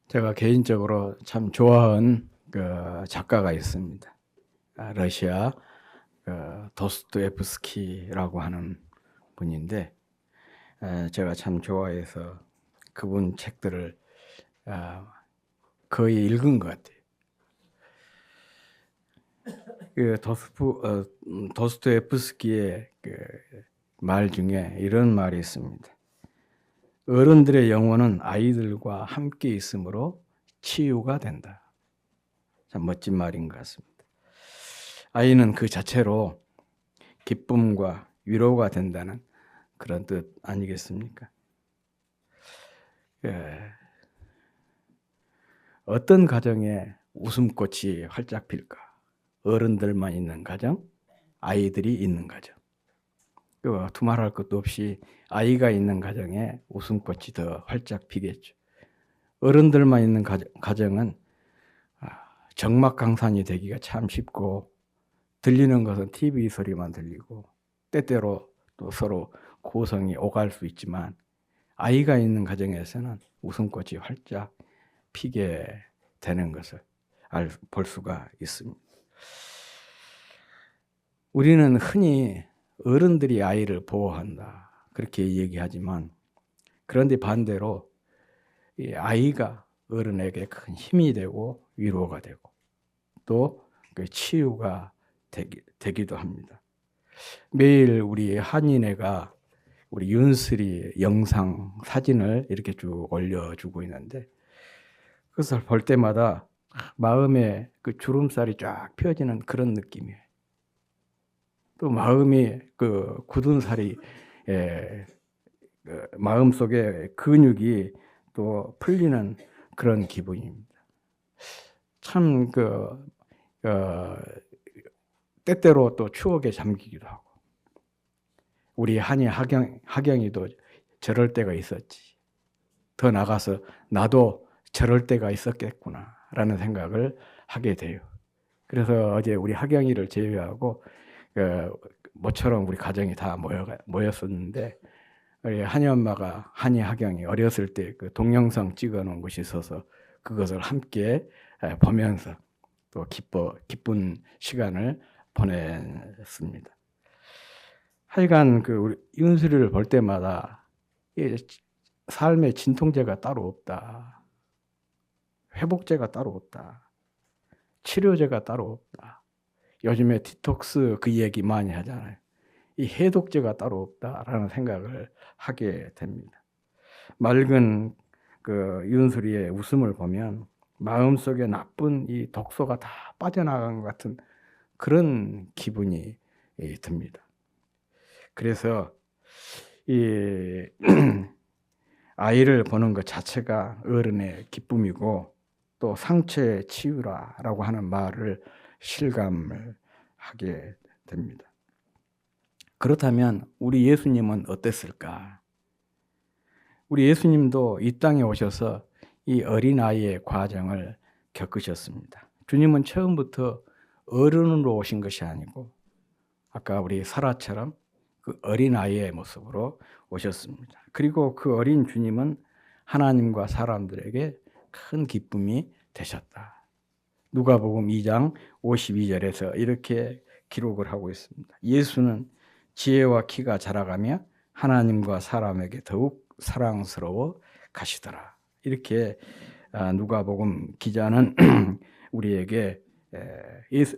제가 개인적으로 참 좋아하는 그 작가가 있습니다. 러시아 도스토옙스키라고 하는 분인데 제가 참 좋아해서 그분 책들을 아, 거의 읽은 것 같아요. 그 도스토옙스키의 그 말 중에 이런 말이 있습니다. 어른들의 영혼은 아이들과 함께 있으므로 치유가 된다. 참 멋진 말인 것 같습니다. 아이는 그 자체로 기쁨과 위로가 된다는 그런 뜻 아니겠습니까? 예. 어떤 가정에 웃음꽃이 활짝 필까? 어른들만 있는 가정, 아이들이 있는 가정. 두말할 것도 없이 아이가 있는 가정에 웃음꽃이 더 활짝 피겠죠. 어른들만 있는 가정은 적막강산이 되기가 참 쉽고 들리는 것은 TV 소리만 들리고 때때로 또 서로 고성이 오갈 수 있지만 아이가 있는 가정에서는 웃음꽃이 활짝 피게 되는 것을 볼 수가 있습니다. 우리는 흔히 어른들이 아이를 보호한다 그렇게 얘기하지만 그런데 반대로 이 아이가 어른에게 큰 힘이 되고 위로가 되고 또 그 치유가 되기도 합니다. 매일 우리 한인회가 우리 윤슬이 영상 사진을 이렇게 쭉 올려주고 있는데 그것을 볼 때마다 마음에 그 주름살이 쫙 펴지는 그런 느낌이에요. 또 마음이 그 굳은 살이 마음 속에 근육이 또 풀리는 그런 기분입니다. 참 때때로 또 추억에 잠기기도 하고 우리 한이 하경이도 저럴 때가 있었지. 더 나가서 나도 저럴 때가 있었겠구나라는 생각을 하게 돼요. 그래서 어제 우리 하경이를 제외하고 모처럼 우리 가정이 다 모였었는데 우리 한이 엄마가 한이 하경이 어렸을 때 그 동영상 찍어놓은 것이 있어서 그것을 함께 보면서 또 기쁜 시간을 보냈습니다. 하여간 그 우리 윤수리를 볼 때마다 삶의 진통제가 따로 없다. 회복제가 따로 없다. 치료제가 따로 없다. 요즘에 디톡스 그 얘기 많이 하잖아요. 이 해독제가 따로 없다라는 생각을 하게 됩니다. 맑은 그 윤수리의 웃음을 보면 마음속에 나쁜 이 독소가 다 빠져나간 것 같은 그런 기분이 듭니다. 그래서 이 아이를 보는 것 자체가 어른의 기쁨이고 또 상처의 치유라라고 하는 말을 실감을 하게 됩니다. 그렇다면 우리 예수님은 어땠을까? 우리 예수님도 이 땅에 오셔서 이 어린아이의 과정을 겪으셨습니다. 주님은 처음부터 어른으로 오신 것이 아니고 아까 우리 사라처럼 그 어린아이의 모습으로 오셨습니다. 그리고 그 어린 주님은 하나님과 사람들에게 큰 기쁨이 되셨다. 누가복음 2장 52절에서 이렇게 기록을 하고 있습니다. 예수는 지혜와 키가 자라가며 하나님과 사람에게 더욱 사랑스러워 가시더라. 이렇게 누가복음 기자는 우리에게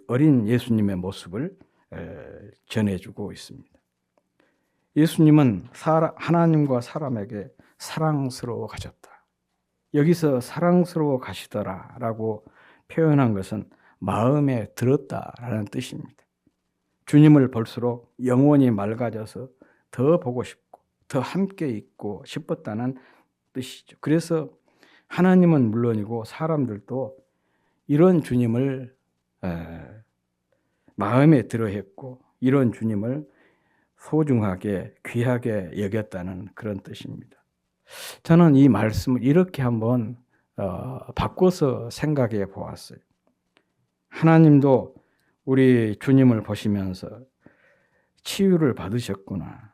어린 예수님의 모습을 전해주고 있습니다. 예수님은 하나님과 사람에게 사랑스러워 가셨다. 여기서 사랑스러워 가시더라라고 표현한 것은 마음에 들었다라는 뜻입니다. 주님을 볼수록 영혼이 맑아져서 더 보고 싶고 더 함께 있고 싶었다는 뜻이죠. 그래서 하나님은 물론이고 사람들도 이런 주님을 마음에 들어했고 이런 주님을 소중하게 귀하게 여겼다는 그런 뜻입니다. 저는 이 말씀을 이렇게 한번 바꿔서 생각해 보았어요. 하나님도 우리 주님을 보시면서 치유를 받으셨구나.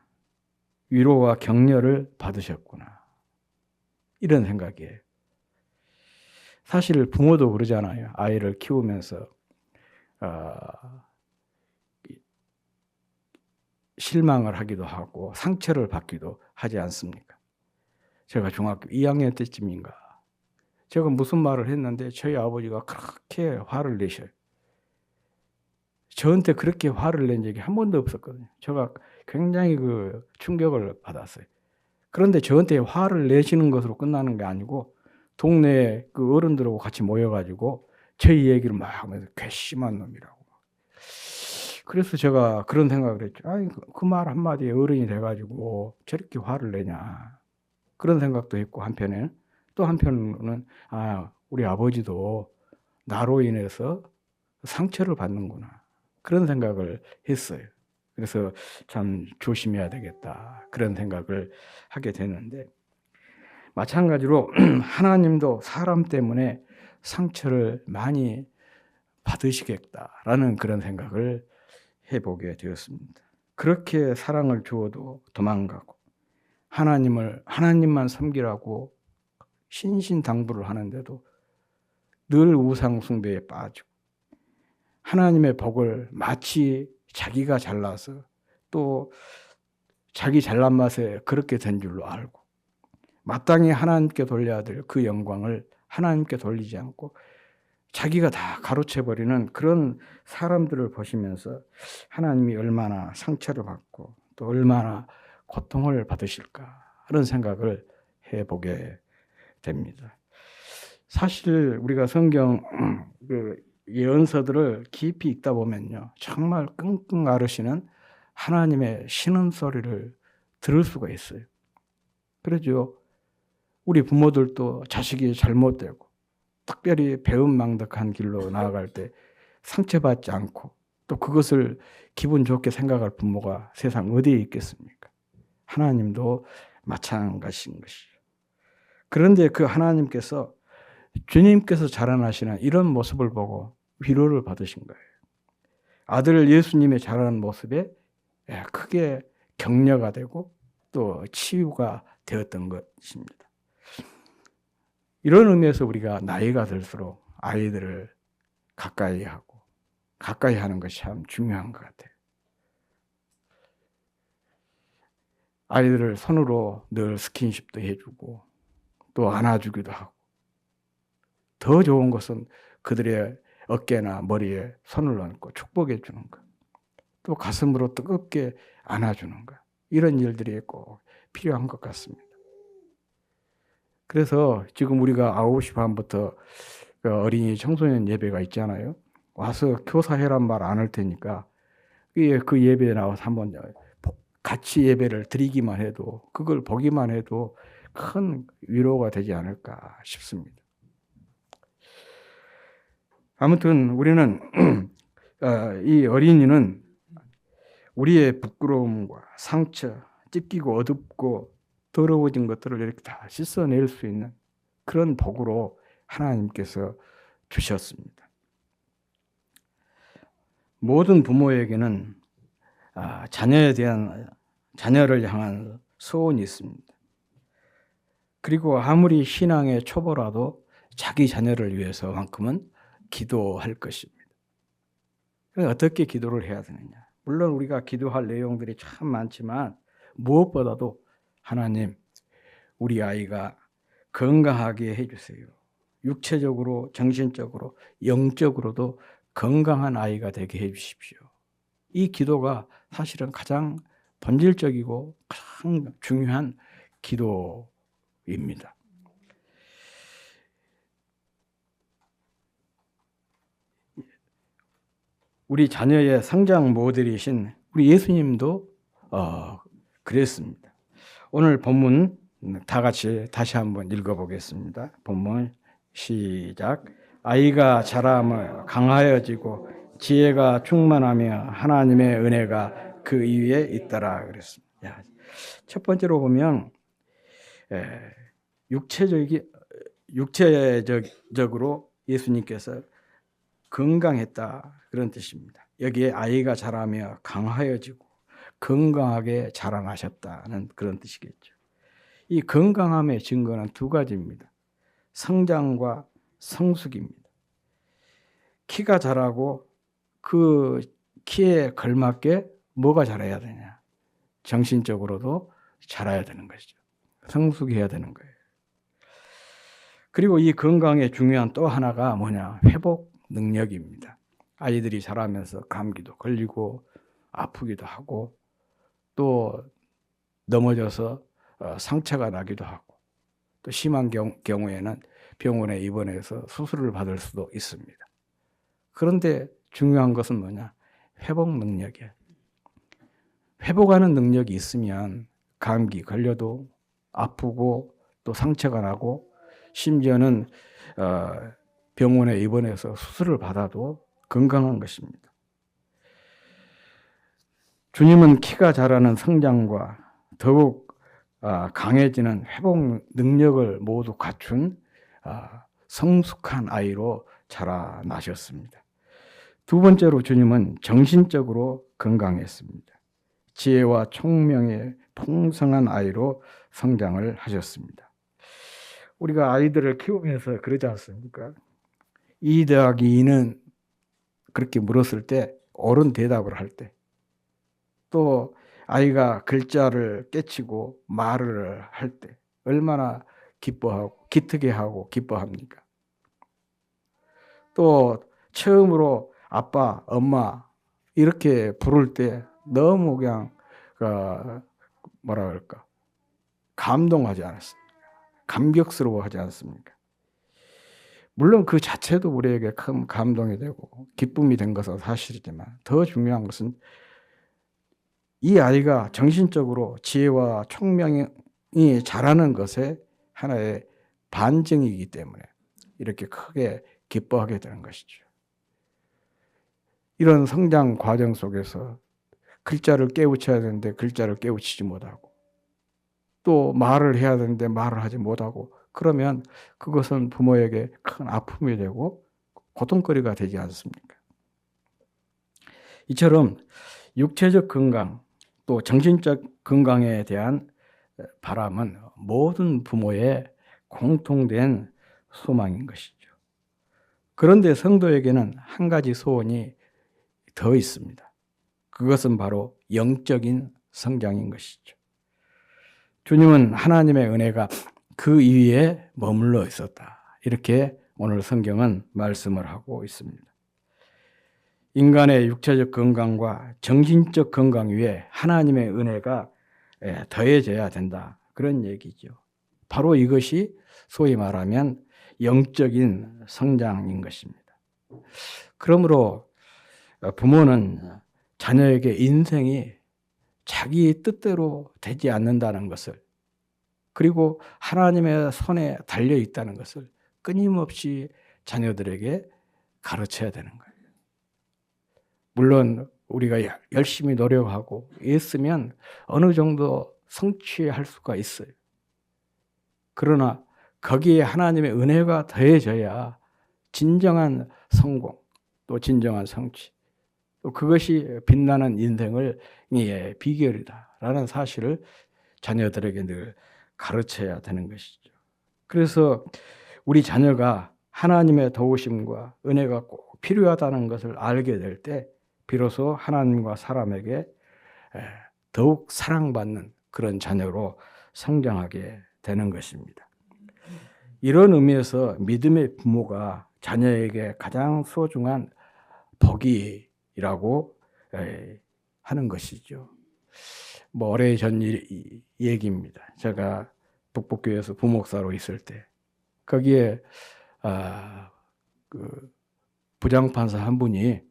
위로와 격려를 받으셨구나. 이런 생각이에요. 사실 부모도 그러잖아요. 아이를 키우면서 실망을 하기도 하고 상처를 받기도 하지 않습니까? 제가 중학교 2학년 때쯤인가 제가 무슨 말을 했는데 저희 아버지가 그렇게 화를 내셔요. 저한테 그렇게 화를 낸 적이 한 번도 없었거든요. 제가 굉장히 그 충격을 받았어요. 그런데 저한테 화를 내시는 것으로 끝나는 게 아니고 동네 그 어른들하고 같이 모여가지고 저희 얘기를 막 하면서 괘씸한 놈이라고. 그래서 제가 그런 생각을 했죠. 아니, 그 말 한마디에 어른이 돼가지고 저렇게 화를 내냐. 그런 생각도 했고, 한편에는. 또 한편으로는, 우리 아버지도 나로 인해서 상처를 받는구나. 그런 생각을 했어요. 그래서 참 조심해야 되겠다. 그런 생각을 하게 되는데, 마찬가지로 하나님도 사람 때문에 상처를 많이 받으시겠다라는 그런 생각을 해보게 되었습니다. 그렇게 사랑을 주어도 도망가고 하나님만 섬기라고 신신당부를 하는데도 늘 우상 숭배에 빠지고 하나님의 복을 마치 자기가 잘나서 또 자기 잘난 맛에 그렇게 된 줄로 알고 마땅히 하나님께 돌려야 될 그 영광을 하나님께 돌리지 않고 자기가 다 가로채버리는 그런 사람들을 보시면서 하나님이 얼마나 상처를 받고 또 얼마나 고통을 받으실까 하는 생각을 해보게 됩니다. 사실 우리가 성경 그 예언서들을 깊이 읽다 보면요, 정말 끙끙 앓으시는 하나님의 신음소리를 들을 수가 있어요. 그러죠. 우리 부모들도 자식이 잘못되고 특별히 배은망덕한 길로 나아갈 때 상처받지 않고 또 그것을 기분 좋게 생각할 부모가 세상 어디에 있겠습니까? 하나님도 마찬가지인 것이죠. 그런데 그 하나님께서 주님께서 자라나시는 이런 모습을 보고 위로를 받으신 거예요. 아들 예수님의 자라는 모습에 크게 격려가 되고 또 치유가 되었던 것입니다. 이런 의미에서 우리가 나이가 들수록 아이들을 가까이 하고 가까이 하는 것이 참 중요한 것 같아요. 아이들을 손으로 늘 스킨십도 해주고 또 안아주기도 하고 더 좋은 것은 그들의 어깨나 머리에 손을 얹고 축복해 주는 것, 또 가슴으로 뜨겁게 안아주는 것, 이런 일들이 꼭 필요한 것 같습니다. 그래서 지금 우리가 9시 반부터 어린이 청소년 예배가 있잖아요. 와서 교사해란 말 안 할 테니까 그 예배에 나와서 한번 같이 예배를 드리기만 해도 그걸 보기만 해도 큰 위로가 되지 않을까 싶습니다. 아무튼 우리는 이 어린이는 우리의 부끄러움과 상처, 찢기고 어둡고 더러워진 것들을 이렇게 다 씻어낼 수 있는 그런 복으로 하나님께서 주셨습니다. 모든 부모에게는 자녀를 향한 소원이 있습니다. 그리고 아무리 신앙의 초보라도 자기 자녀를 위해서만큼은 기도할 것입니다. 어떻게 기도를 해야 되느냐? 물론 우리가 기도할 내용들이 참 많지만 무엇보다도 하나님, 우리 아이가 건강하게 해주세요. 육체적으로, 정신적으로, 영적으로도 건강한 아이가 되게 해주십시오. 이 기도가 사실은 가장 본질적이고 가장 중요한 기도입니다. 우리 자녀의 성장 모델이신 우리 예수님도 그랬습니다. 오늘 본문 다 같이 다시 한번 읽어보겠습니다. 본문 시작. 아이가 자라며 강하여지고 지혜가 충만하며 하나님의 은혜가 그 위에 있더라 그랬습니다. 첫 번째로 보면 육체적으로 예수님께서 건강했다 그런 뜻입니다. 여기에 아이가 자라며 강하여지고 건강하게 자라나셨다는 그런 뜻이겠죠. 이 건강함의 증거는 두 가지입니다. 성장과 성숙입니다. 키가 자라고 그 키에 걸맞게 뭐가 자라야 되냐? 정신적으로도 자라야 되는 것이죠. 성숙해야 되는 거예요. 그리고 이 건강의 중요한 또 하나가 뭐냐? 회복 능력입니다. 아이들이 자라면서 감기도 걸리고 아프기도 하고 또 넘어져서 상처가 나기도 하고 또 심한 경우에는 병원에 입원해서 수술을 받을 수도 있습니다. 그런데 중요한 것은 뭐냐? 회복 능력이에요. 회복하는 능력이 있으면 감기 걸려도 아프고 또 상처가 나고 심지어는 병원에 입원해서 수술을 받아도 건강한 것입니다. 주님은 키가 자라는 성장과 더욱 강해지는 회복 능력을 모두 갖춘 성숙한 아이로 자라나셨습니다. 두 번째로 주님은 정신적으로 건강했습니다. 지혜와 총명의 풍성한 아이로 성장을 하셨습니다. 우리가 아이들을 키우면서 그러지 않습니까? 2 더하기 2는 그렇게 물었을 때 옳은 대답을 할 때, 또 아이가 글자를 깨치고 말을 할 때 얼마나 기뻐하고 기특해하고 기뻐합니까? 또 처음으로 아빠, 엄마 이렇게 부를 때 너무 그냥 뭐라 그럴까? 감동하지 않았습니까? 감격스러워하지 않습니까? 물론 그 자체도 우리에게 큰 감동이 되고 기쁨이 된 것은 사실이지만 더 중요한 것은 이 아이가 정신적으로 지혜와 총명이 자라는 것에 하나의 반증이기 때문에 이렇게 크게 기뻐하게 되는 것이죠. 이런 성장 과정 속에서 글자를 깨우쳐야 되는데 글자를 깨우치지 못하고 또 말을 해야 되는데 말을 하지 못하고 그러면 그것은 부모에게 큰 아픔이 되고 고통거리가 되지 않습니까? 이처럼 육체적 건강 또 정신적 건강에 대한 바람은 모든 부모의 공통된 소망인 것이죠. 그런데 성도에게는 한 가지 소원이 더 있습니다. 그것은 바로 영적인 성장인 것이죠. 주님은 하나님의 은혜가 그 위에 머물러 있었다. 이렇게 오늘 성경은 말씀을 하고 있습니다. 인간의 육체적 건강과 정신적 건강 위에 하나님의 은혜가 더해져야 된다. 그런 얘기죠. 바로 이것이 소위 말하면 영적인 성장인 것입니다. 그러므로 부모는 자녀에게 인생이 자기 뜻대로 되지 않는다는 것을, 그리고 하나님의 손에 달려 있다는 것을 끊임없이 자녀들에게 가르쳐야 되는 거예요. 물론 우리가 열심히 노력하고 애쓰면 어느 정도 성취할 수가 있어요. 그러나 거기에 하나님의 은혜가 더해져야 진정한 성공, 또 진정한 성취, 또 그것이 빛나는 인생의 비결이다라는 사실을 자녀들에게 늘 가르쳐야 되는 것이죠. 그래서 우리 자녀가 하나님의 도우심과 은혜가 꼭 필요하다는 것을 알게 될 때 비로소 하나님과 사람에게 더욱 사랑받는 그런 자녀로 성장하게 되는 것입니다. 이런 의미에서 믿음의 부모가 자녀에게 가장 소중한 복이라고 하는 것이죠. 오래전 얘기입니다. 제가 북북교회에서 부목사로 있을 때 거기에 그 부장판사 한 분이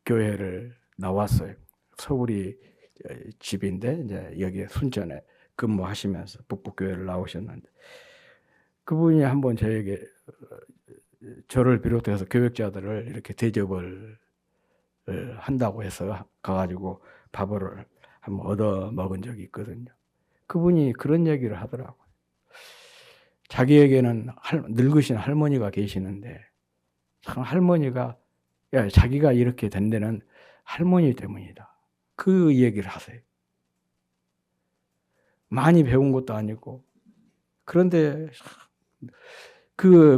교회를 나왔어요. 서울이 집인데 이제 여기 순천에 근무하시면서 북북교회를 나오셨는데 그분이 한번 저를 비롯해서 교역자들을 이렇게 대접을 한다고 해서 가가지고 밥을 한번 얻어 먹은 적이 있거든요. 그분이 그런 얘기를 하더라고요. 자기에게는 늙으신 할머니가 계시는데 참 할머니가 자기가 이렇게 된 데는 할머니 때문이다. 그 얘기를 하세요. 많이 배운 것도 아니고 그런데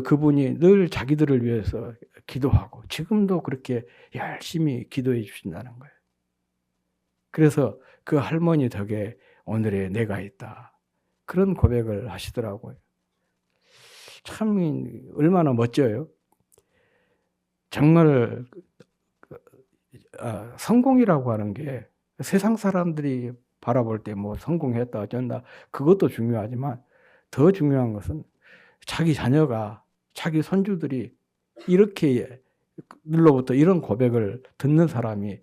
그분이 늘 자기들을 위해서 기도하고 지금도 그렇게 열심히 기도해 주신다는 거예요. 그래서 그 할머니 덕에 오늘의 내가 있다. 그런 고백을 하시더라고요. 참 얼마나 멋져요. 정말 성공이라고 하는 게 세상 사람들이 바라볼 때 뭐 성공했다 어쩐다 그것도 중요하지만 더 중요한 것은 자기 자녀가 자기 손주들이 이렇게 늘로부터 이런 고백을 듣는 사람이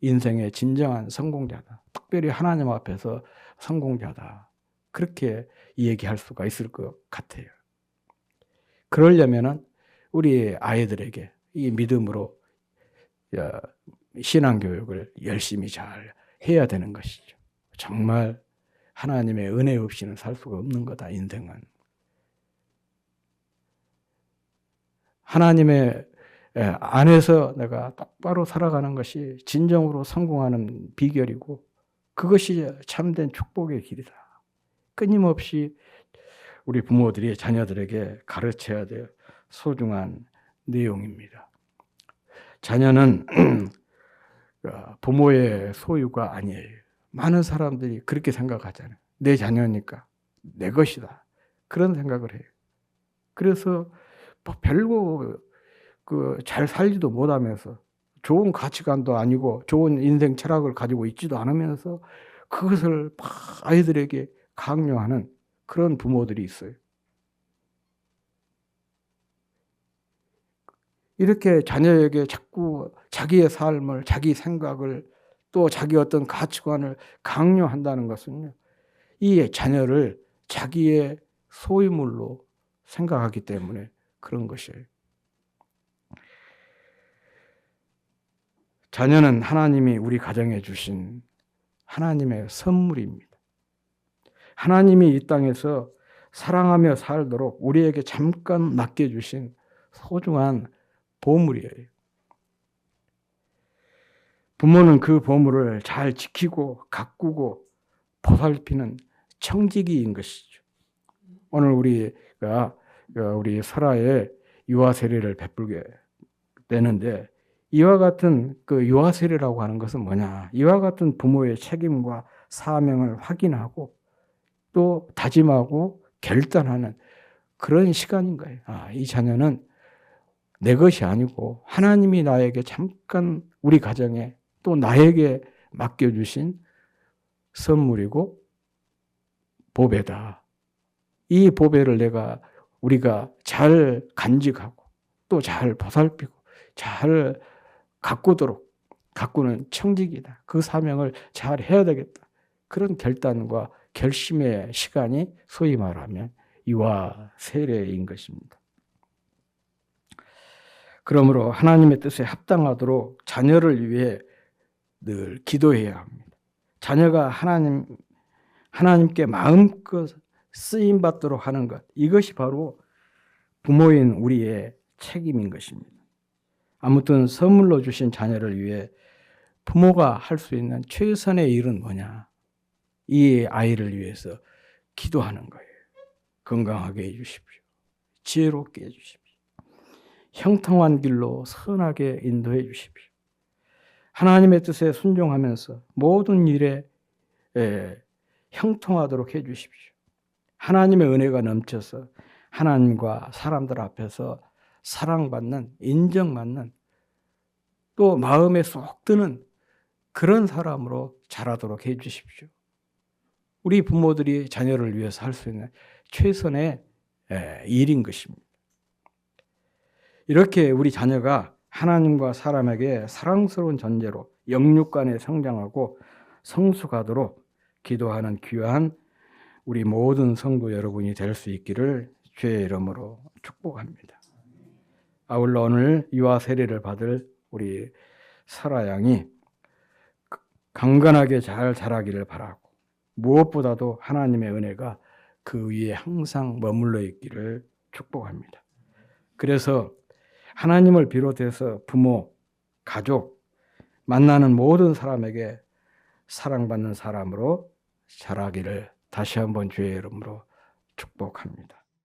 인생의 진정한 성공자다. 특별히 하나님 앞에서 성공자다. 그렇게 얘기할 수가 있을 것 같아요. 그러려면은 우리 아이들에게 이 믿음으로 신앙교육을 열심히 잘 해야 되는 것이죠. 정말 하나님의 은혜 없이는 살 수가 없는 거다, 인생은. 하나님의 안에서 내가 똑바로 살아가는 것이 진정으로 성공하는 비결이고 그것이 참된 축복의 길이다. 끊임없이 우리 부모들이 자녀들에게 가르쳐야 될 소중한 내용입니다. 자녀는 부모의 소유가 아니에요. 많은 사람들이 그렇게 생각하잖아요. 내 자녀니까 내 것이다. 그런 생각을 해요. 그래서 뭐 별거 잘 살지도 못하면서 좋은 가치관도 아니고 좋은 인생 철학을 가지고 있지도 않으면서 그것을 막 아이들에게 강요하는 그런 부모들이 있어요. 이렇게 자녀에게 자꾸 자기의 삶을, 자기 생각을 또 자기 어떤 가치관을 강요한다는 것은요, 이 자녀를 자기의 소유물로 생각하기 때문에 그런 것이에요. 자녀는 하나님이 우리 가정에 주신 하나님의 선물입니다. 하나님이 이 땅에서 사랑하며 살도록 우리에게 잠깐 맡겨주신 소중한 보물이에요. 부모는 그 보물을 잘 지키고 가꾸고 보살피는 청지기인 것이죠. 오늘 우리가 우리 설아에 유아 세례를 베풀게 되는데 이와 같은 그 유아 세례라고 하는 것은 뭐냐? 이와 같은 부모의 책임과 사명을 확인하고 또 다짐하고 결단하는 그런 시간인 거예요. 이 자녀는 내 것이 아니고 하나님이 나에게 잠깐 우리 가정에 또 나에게 맡겨주신 선물이고 보배다. 이 보배를 우리가 잘 간직하고 또 잘 보살피고 잘 가꾸는 청직이다. 그 사명을 잘 해야 되겠다. 그런 결단과 결심의 시간이 소위 말하면 유아 세례인 것입니다. 그러므로 하나님의 뜻에 합당하도록 자녀를 위해 늘 기도해야 합니다. 자녀가 하나님께 마음껏 쓰임받도록 하는 것, 이것이 바로 부모인 우리의 책임인 것입니다. 아무튼 선물로 주신 자녀를 위해 부모가 할 수 있는 최선의 일은 뭐냐? 이 아이를 위해서 기도하는 거예요. 건강하게 해주십시오. 지혜롭게 해주십시오. 형통한 길로 선하게 인도해 주십시오. 하나님의 뜻에 순종하면서 모든 일에 형통하도록 해 주십시오. 하나님의 은혜가 넘쳐서 하나님과 사람들 앞에서 사랑받는, 인정받는 또 마음에 쏙 드는 그런 사람으로 자라도록 해 주십시오. 우리 부모들이 자녀를 위해서 할 수 있는 최선의 일인 것입니다. 이렇게 우리 자녀가 하나님과 사람에게 사랑스러운 존재로 영육간에 성장하고 성숙하도록 기도하는 귀한 우리 모든 성도 여러분이 될 수 있기를 주의 이름으로 축복합니다. 아울러 오늘 유아 세례를 받을 우리 설아 양이 강건하게 잘 자라기를 바라고 무엇보다도 하나님의 은혜가 그 위에 항상 머물러 있기를 축복합니다. 그래서 하나님을 비롯해서 부모, 가족, 만나는 모든 사람에게 사랑받는 사람으로 자라기를 다시 한번 주의 이름으로 축복합니다.